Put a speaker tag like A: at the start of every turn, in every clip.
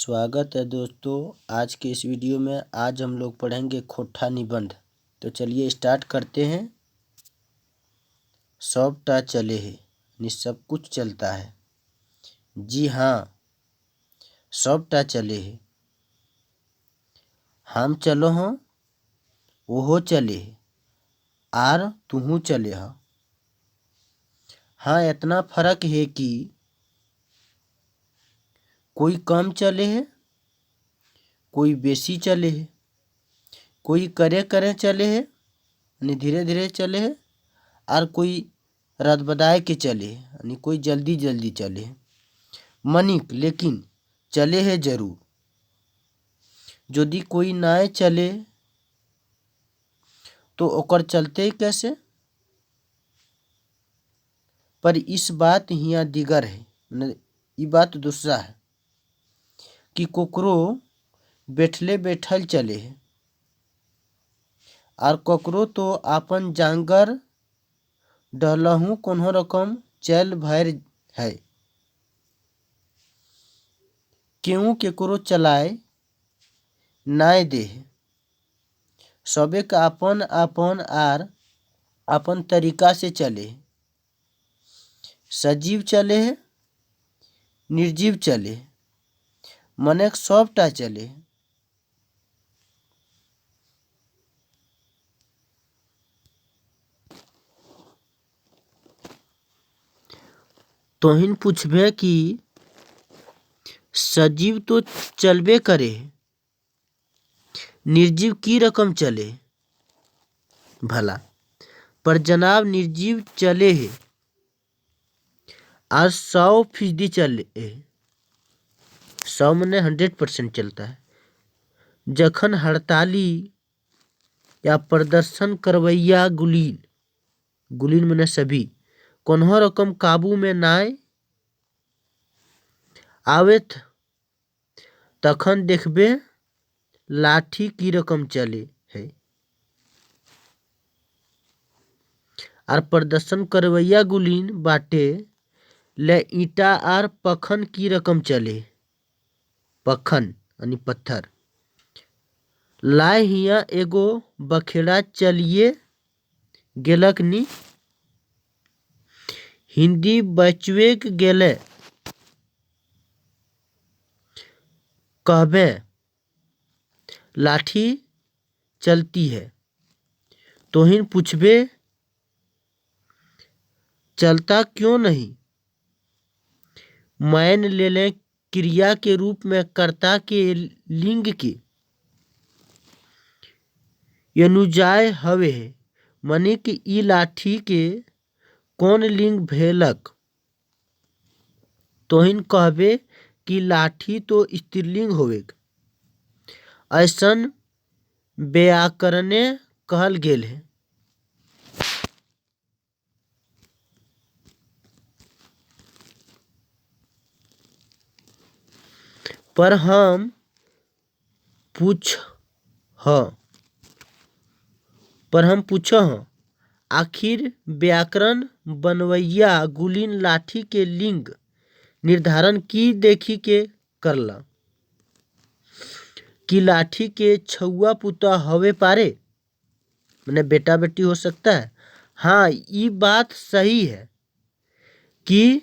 A: स्वागत है दोस्तों। आज के इस वीडियो में आज हम लोग पढ़ेंगे खोट्ठा निबंध। तो चलिए स्टार्ट करते हैं। सबटा चले है यानी सब कुछ चलता है। जी हाँ, सबटा चले है। हम चलो हों ओहो चले है आर तुहू चले ह। हाँ, इतना फर्क है कि कोई कम चले है, कोई बेसी चले है, कोई करे करे चले है यानी धीरे धीरे चले है, और कोई रदबदाए के चले है यानी कोई जल्दी जल्दी चले है। मनिक लेकिन चले है जरूर। यदि कोई नाय चले तो ओकर चलते ही कैसे। पर इस बात हियाँ दिगर है, ये बात दूसरा है कि कोकरो बैठले बैठल चले है और कोकरो तो आपन जांगर डहलहू कोनो रकम चल भर है। केहू केकरो चलाए नाय दे है। सबे का अपन अपन आर अपन तरीका से चले है। सजीव चले है, निर्जीव चले है, मने सबटा चले है। तोहिन पूछबे कि सजीव तो चलबे करे, निर्जीव की रकम चले भला। पर जनाब निर्जीव चले है और 100% चले है। 100 मने 100% चलता है। जखन हड़ताली या प्रदर्शन करवैया गुलीन मने सभी कोनो रकम काबू में नाय आवेत तखन देखबे लाठी की रकम चले है और प्रदर्शन करवैया गुलीन बाटे ले ईटा और पखन की रकम चले। पखन यानी पत्थर। लाए हिया एगो बखेड़ा चलिए गेलक नी। हिंदी बचवे गेले कहबे लाठी चलती है। तोहिन पूछबे चलता क्यों नहीं। मान ले लें क्रिया के रूप में कर्ता के लिंग के अनुजाय हवे है, मने कि ई लाठी के कौन लिंग भेलक। तोहिन कहबे कि लाठी तो स्त्रीलिंग होवेक। ऐसन व्याकरणे कहल गेल है। पर हम पूछ आखिर व्याकरण बनवैया गुलीन लाठी के लिंग निर्धारण की देखी के करला कि लाठी के छुआ पुता हवे पारे मैंने बेटा बेटी हो सकता है। हाँ, ये बात सही है कि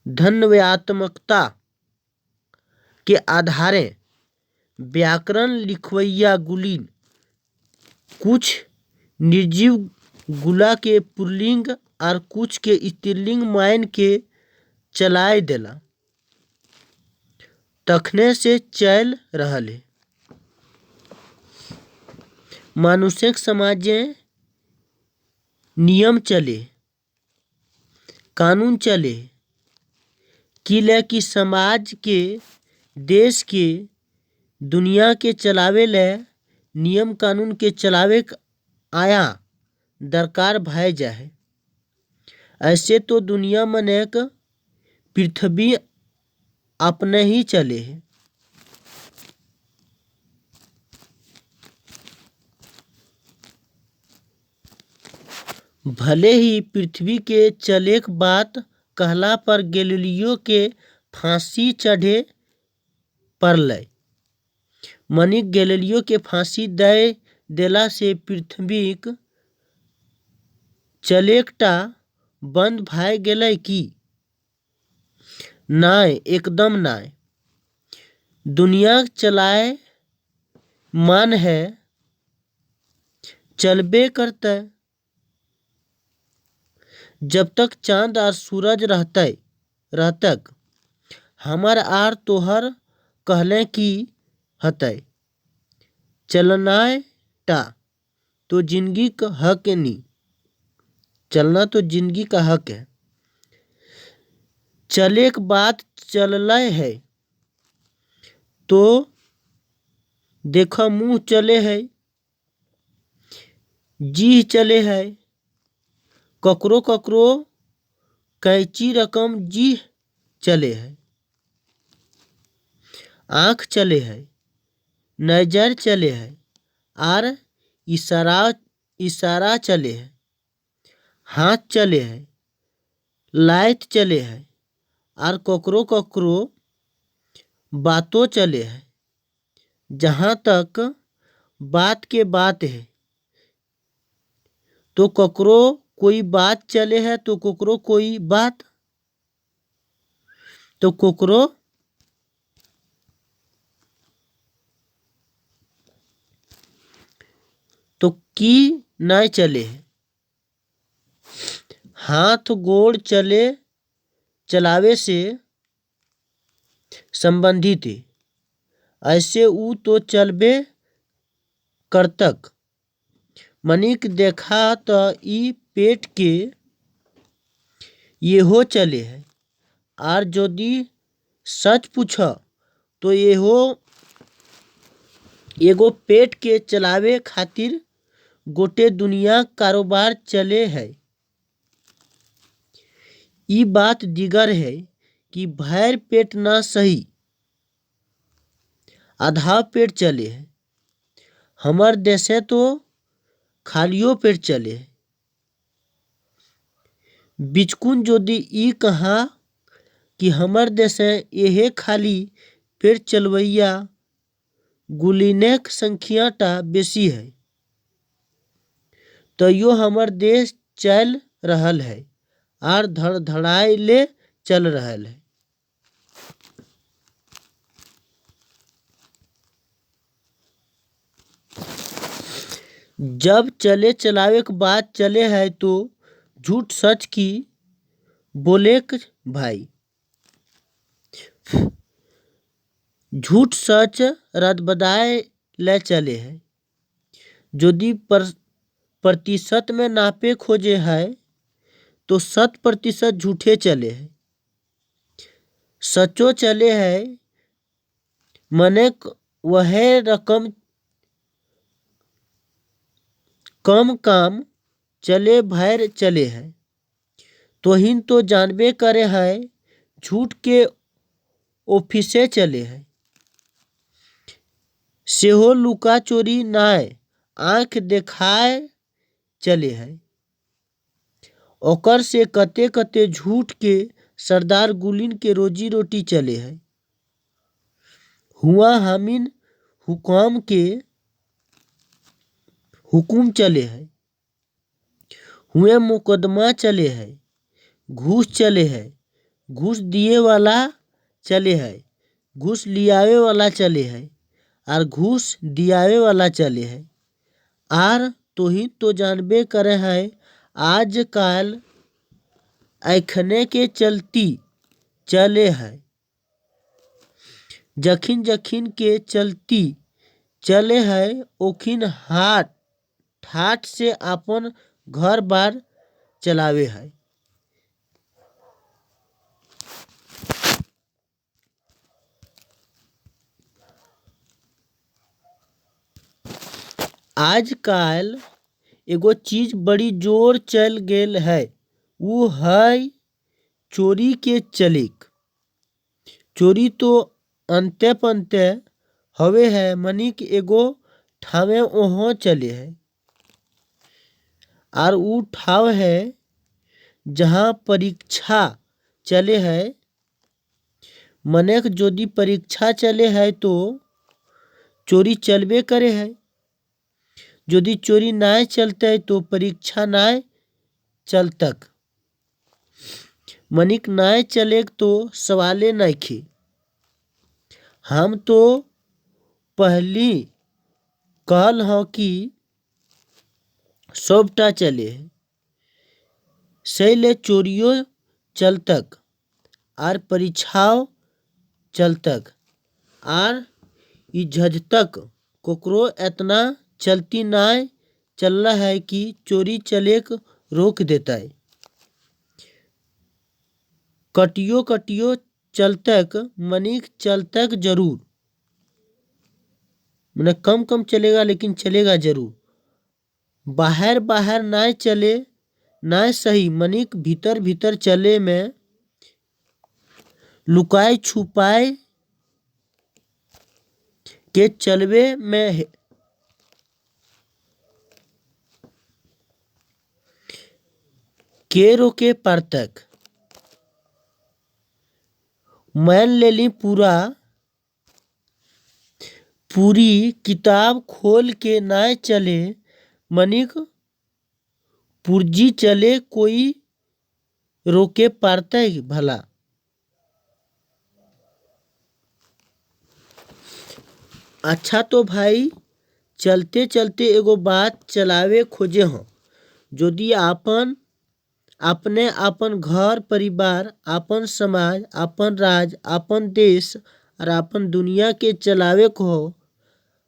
A: धन्यात्मकता के आधारे व्याकरण लिखवैया गुलीन कुछ निर्जीव गुला के पुल्लिंग और कुछ के स्त्रीलिंग मान के चलाए देला। तखने से चल रहल है। मानुषिक समाजे नियम चले, कानून चले कि समाज के, देश के, दुनिया के चलावे ले नियम कानून के चलावे आया दरकार भाई जाए। ऐसे तो दुनिया में एक पृथ्वी अपने ही चले है। भले ही पृथ्वी के चले बात कहला पर गैलीलियो के फांसी चढ़े पड़लै। मनिक गैलीलियो के फांसी दय देला से पृथ्वीक चलेकटा बंद भए गेलै कि? नाय, एकदम नाय। दुनिया चलाए मान है चलबे करते। जब तक चांद और सूरज रहतक हमर आर तोहर कहले की हतै चलनाय टा तो जिंदगी का हक नी। चलना तो जिंदगी का हक है। चले के बात चलले है तो देखो मुंह चले है, जी चले है, ककरो ककरो कैची रकम जी चले है, आँख चले है, नजर चले है, आर इशारा चले है, हाथ चले है, लाइट चले है, आर ककरो ककरो बातों चले है। जहाँ तक बात के बात है तो ककरो कोई बात चले है तो ककरो कोई बात, तो ककरो तो की नहीं चले है। हाथ गोड़ चलावे से संबंधित है, ऐसे ऊ तो चलबे करतक। मनिक देखा तो ई पेट के येहो चले है, आर यदि सच पूछ तो येहो एगो पेट के चलावे खातिर गोटे दुनिया कारोबार चले है। ई बात दिगर है कि भैर पेट ना सही, आधा पेट चले है। हमर देशे तो खालियो पेट चले है। बिचकुन जोदी ई कहा कि हमर देशे यहे खाली पेट चलवैया गुलीनेक संख्या टा बेसी है, तैयो हमर देश चल रहल है आर धड़धड़ाइले चल रहल है। जब चले चलावे के बात चले है तो झूठ सच की बोले भाई। झूठ सच रदबदाए ले चले है। यदि प्रतिशत में नापे खोजे है तो 100% झूठे चले है। सचो चले है मने वह रकम कम काम चले भैर चले है। तोहिन तो जानबे करे है झूठ के ऑफिसे चले है। सेहो लुका चोरी नाय आँख देखाए चले है। ओकर से कते कते झूठ के सरदार गुलीन के रोजी रोटी चले है। हुआ हामिन हुकाम के हुकुम चले है। हुए मुकदमा चले है, घूस चले है, घूस दिए वाला चले है, घूस लियावे वाला चले है, और घूस दियावे वाला चले है। आर तोहिन तो जानबे करे है आजकल ऐखने के चलती चले है। जखिन जखिन के चलती चले है ओखिन ठाट से अपन घर बार चलावे है। आजकल एगो चीज बड़ी जोर चल गेल है, वो है चोरी के चलिक। चोरी तो अंते पंते हवे है। मनिक एगो ठावे ओहो चले है, और ऊ ठाव है जहाँ परीक्षा चले है, मनेक यदि परीक्षा चले है तो चोरी चलबे करे है। यदि चोरी नाय चलते तो परीक्षा नाय चलतक। मनिक नाय चले तो सवाले नइखे। हम तो पहली कहल ह कि सबटा चले है, सैले चोरियो चलतक आर परीक्षाओ चलतक आर इज्जतक कोकरो एतना चलती नाय चलला है कि चोरी चलेक रोक देता है। कटियो कटियो चलतक मनिक चलतक जरूर, मैंने कम कम चलेगा लेकिन चलेगा जरूर। बाहर बाहर नाय चले नाय सही, मनिक भीतर भीतर चले में लुकाए छुपाए के चलवे में के रोके पारतक। मान लेली पूरी किताब खोल के नाय चले, मनिक पुर्जी चले कोई रोके पारते भला। अच्छा तो भाई चलते चलते एगो बात चलावे खोजे हो। यदि अपने अपन घर परिवार, अपन समाज, अपन राज, अपन देश और अपन दुनिया के चलावे को हो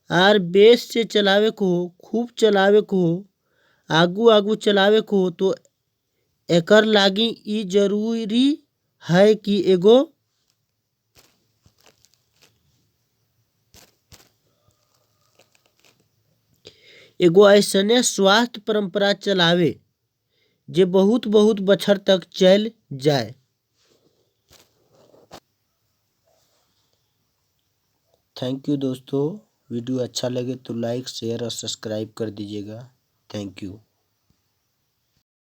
A: आर बेस से चलावे को हो, खूब चलावे को हो, आगू आगू चलावे को हो तो एकर लागी ई जरूरी है कि एगो ऐसने स्वास्थ्य परंपरा चलावे जे बहुत बहुत बछर तक चल जाए। थैंक यू दोस्तों, वीडियो अच्छा लगे तो लाइक शेयर और सब्सक्राइब कर दीजिएगा। Thank you.